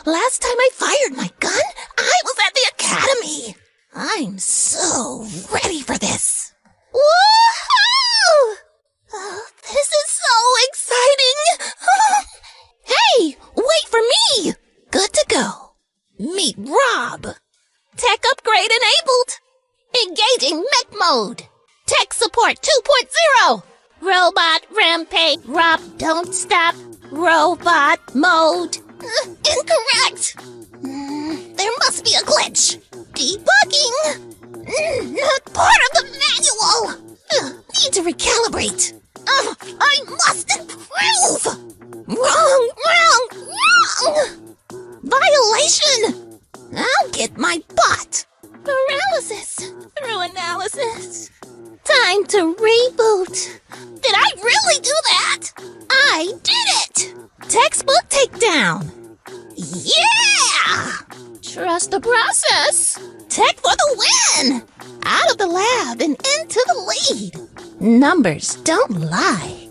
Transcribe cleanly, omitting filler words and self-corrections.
Last time I fired my gun, I was at the academy. I'm so ready for this. Woohoo! Oh, this is so exciting. Hey, wait for me. Good to go. Meet Rob. Tech upgrade enabled. Engaging mech mode. Tech support 2.0. Robot rampage. Rob, don't stop. Robot mode. Incorrect. There must be a glitch. Debugging. Not part of the manual. Need to recalibrate. I must improve. Wrong. Violation. I'll get my butt. Paralysis through analysis. Time to reboot. Did I really do that? I did it. Textbook takedown. Yeah! Trust the process. Tech for the win. Out of the lab and into the lead. Numbers don't lie.